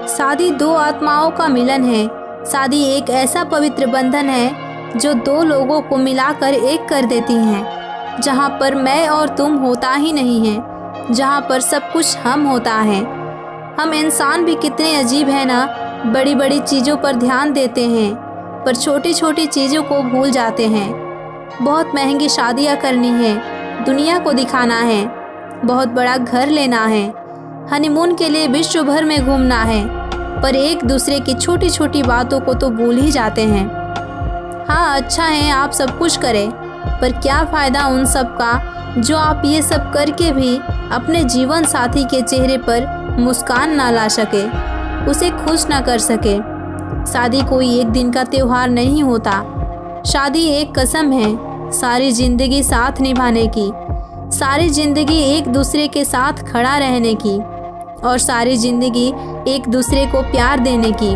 शादी दो आत्माओं का मिलन है। शादी एक ऐसा पवित्र बंधन है जो दो लोगों को मिलाकर एक कर देती है, जहाँ पर मैं और तुम होता ही नहीं है, जहाँ पर सब कुछ हम होता है। हम इंसान भी कितने अजीब हैं ना, बड़ी बड़ी चीज़ों पर ध्यान देते हैं पर छोटी छोटी चीज़ों को भूल जाते हैं। बहुत महंगी शादियाँ करनी है, दुनिया को दिखाना है, बहुत बड़ा घर लेना है, हनीमून के लिए विश्व भर में घूमना है, पर एक दूसरे की छोटी छोटी बातों को तो भूल ही जाते हैं। हाँ, अच्छा है आप सब कुछ करें, पर क्या फ़ायदा उन सब का जो आप ये सब करके भी अपने जीवन साथी के चेहरे पर मुस्कान ना ला सके, उसे खुश ना कर सके। शादी कोई एक दिन का त्योहार नहीं होता। शादी एक कसम है सारी ज़िंदगी साथ निभाने की, सारी ज़िंदगी एक दूसरे के साथ खड़ा रहने की और सारी ज़िंदगी एक दूसरे को प्यार देने की।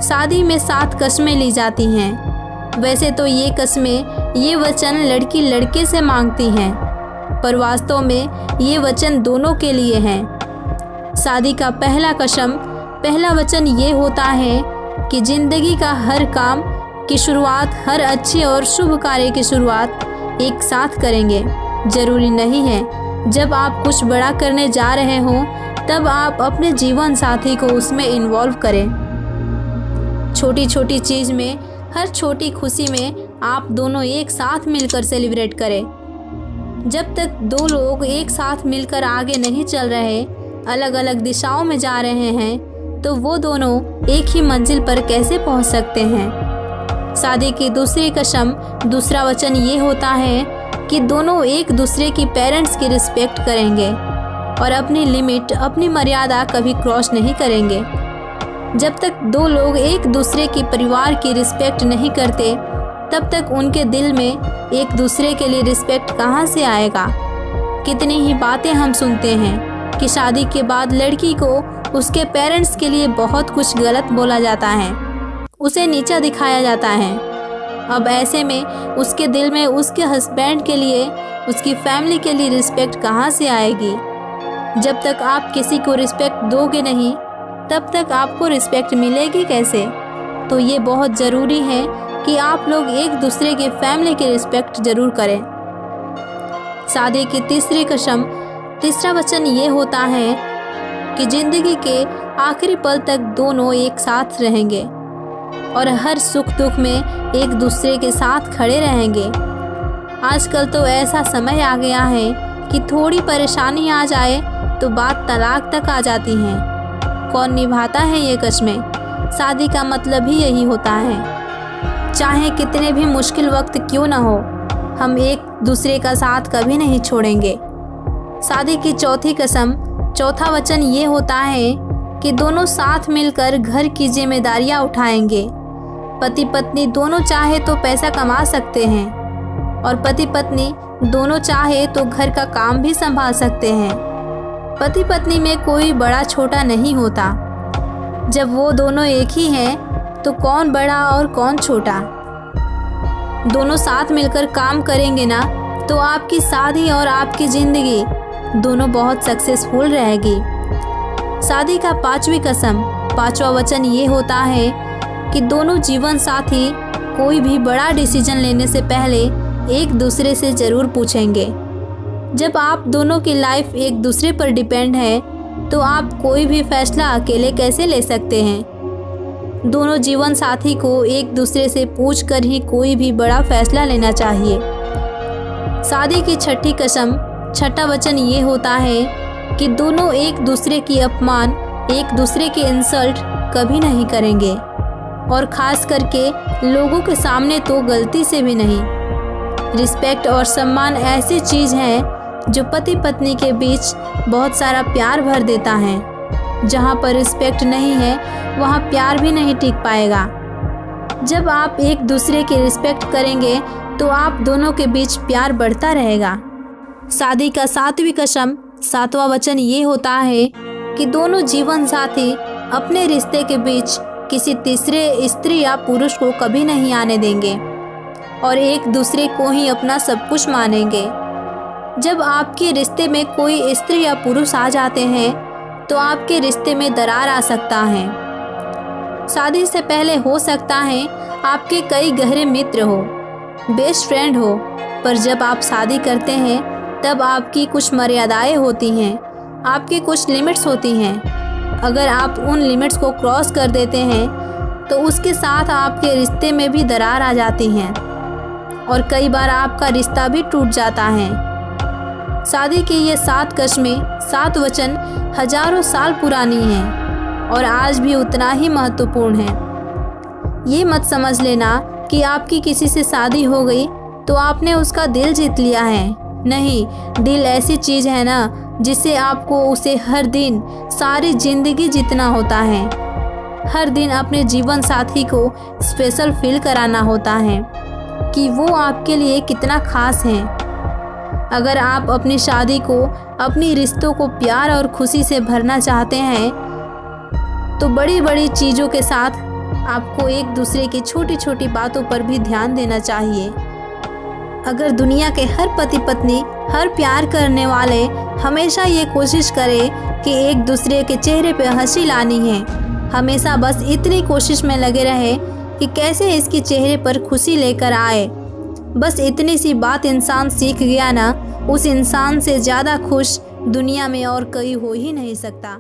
शादी में 7 कस्में ली जाती हैं। वैसे तो ये कस्में, ये वचन लड़की लड़के से मांगती हैं, पर वास्तव में ये वचन दोनों के लिए हैं। शादी का पहला वचन ये होता है कि ज़िंदगी का हर काम की शुरुआत, हर अच्छे और शुभ कार्य की शुरुआत एक साथ करेंगे। ज़रूरी नहीं है जब आप कुछ बड़ा करने जा रहे हों तब आप अपने जीवन साथी को उसमें इन्वॉल्व करें। छोटी छोटी चीज़ में, हर छोटी खुशी में आप दोनों एक साथ मिलकर सेलिब्रेट करें। जब तक दो लोग एक साथ मिलकर आगे नहीं चल रहे, अलग अलग दिशाओं में जा रहे हैं, तो वो दोनों एक ही मंजिल पर कैसे पहुंच सकते हैं। शादी की दूसरी कसम, दूसरा वचन ये होता है कि दोनों एक दूसरे की पेरेंट्स की रिस्पेक्ट करेंगे और अपनी लिमिट, अपनी मर्यादा कभी क्रॉस नहीं करेंगे। जब तक दो लोग एक दूसरे की परिवार की रिस्पेक्ट नहीं करते, तब तक उनके दिल में एक दूसरे के लिए रिस्पेक्ट कहाँ से आएगा। कितनी ही बातें हम सुनते हैं कि शादी के बाद लड़की को उसके पेरेंट्स के लिए बहुत कुछ गलत बोला जाता है, उसे नीचा दिखाया जाता है। अब ऐसे में उसके दिल में उसके हस्बैंड के लिए, उसकी फैमिली के लिए रिस्पेक्ट कहाँ से आएगी। जब तक आप किसी को रिस्पेक्ट दोगे नहीं, तब तक आपको रिस्पेक्ट मिलेगी कैसे। तो ये बहुत ज़रूरी है कि आप लोग एक दूसरे के फैमिली की रिस्पेक्ट ज़रूर करें। शादी की तीसरी कसम, तीसरा वचन ये होता है कि ज़िंदगी के आखिरी पल तक दोनों एक साथ रहेंगे और हर सुख दुख में एक दूसरे के साथ खड़े रहेंगे। आजकल तो ऐसा समय आ गया है कि थोड़ी परेशानी आ जाए तो बात तलाक तक आ जाती है। कौन निभाता है ये कस्में। शादी का मतलब ही यही होता है। चाहे कितने भी मुश्किल वक्त क्यों ना हो, हम एक दूसरे का साथ कभी नहीं छोड़ेंगे। शादी की चौथी कसम, चौथा वचन ये होता है कि दोनों साथ मिलकर घर की जिम्मेदारियां उठाएंगे। पति पत्नी दोनों चाहे तो पैसा कमा सकते हैं और पति पत्नी दोनों चाहे तो घर का काम भी संभाल सकते हैं। पति पत्नी में कोई बड़ा छोटा नहीं होता। जब वो दोनों एक ही हैं तो कौन बड़ा और कौन छोटा। दोनों साथ मिलकर काम करेंगे ना, तो आपकी शादी और आपकी ज़िंदगी दोनों बहुत सक्सेसफुल रहेगी। शादी का पांचवी कसम, पांचवा वचन ये होता है कि दोनों जीवन साथी कोई भी बड़ा डिसीजन लेने से पहले एक दूसरे से ज़रूर पूछेंगे। जब आप दोनों की लाइफ एक दूसरे पर डिपेंड है, तो आप कोई भी फैसला अकेले कैसे ले सकते हैं। दोनों जीवन साथी को एक दूसरे से पूछकर ही कोई भी बड़ा फैसला लेना चाहिए। शादी की छठी कसम, छठा वचन ये होता है कि दोनों एक दूसरे की अपमान, एक दूसरे की इंसल्ट कभी नहीं करेंगे और ख़ास करके लोगों के सामने तो गलती से भी नहीं। रिस्पेक्ट और सम्मान ऐसी चीज़ है जो पति पत्नी के बीच बहुत सारा प्यार भर देता है। जहाँ पर रिस्पेक्ट नहीं है, वहाँ प्यार भी नहीं टिक पाएगा। जब आप एक दूसरे की रिस्पेक्ट करेंगे तो आप दोनों के बीच प्यार बढ़ता रहेगा। शादी का सातवीं कसम, सातवां वचन ये होता है कि दोनों जीवन साथी अपने रिश्ते के बीच किसी तीसरे स्त्री या पुरुष को कभी नहीं आने देंगे और एक दूसरे को ही अपना सब कुछ मानेंगे। जब आपके रिश्ते में कोई स्त्री या पुरुष आ जाते हैं तो आपके रिश्ते में दरार आ सकता है। शादी से पहले हो सकता है आपके कई गहरे मित्र हो, बेस्ट फ्रेंड हो, पर जब आप शादी करते हैं तब आपकी कुछ मर्यादाएं होती हैं, आपकी कुछ लिमिट्स होती हैं। अगर आप उन लिमिट्स को क्रॉस कर देते हैं तो उसके साथ आपके रिश्ते में भी दरार आ जाती हैं और कई बार आपका रिश्ता भी टूट जाता है। शादी की ये 7 कस्में, 7 वचन हजारों साल पुरानी हैं और आज भी उतना ही महत्वपूर्ण है। ये मत समझ लेना कि आपकी किसी से शादी हो गई तो आपने उसका दिल जीत लिया है। नहीं, दिल ऐसी चीज़ है ना जिसे आपको उसे हर दिन सारी ज़िंदगी जीतना होता है। हर दिन अपने जीवन साथी को स्पेशल फील कराना होता है कि वो आपके लिए कितना खास है। अगर आप अपनी शादी को, अपनी रिश्तों को प्यार और खुशी से भरना चाहते हैं तो बड़ी बड़ी चीज़ों के साथ आपको एक दूसरे की छोटी छोटी बातों पर भी ध्यान देना चाहिए। अगर दुनिया के हर पति पत्नी, हर प्यार करने वाले हमेशा ये कोशिश करें कि एक दूसरे के चेहरे पे हंसी लानी है, हमेशा बस इतनी कोशिश में लगे रहे कि कैसे इसके चेहरे पर खुशी लेकर आए, बस इतनी सी बात इंसान सीख गया ना, उस इंसान से ज़्यादा खुश दुनिया में और कोई हो ही नहीं सकता।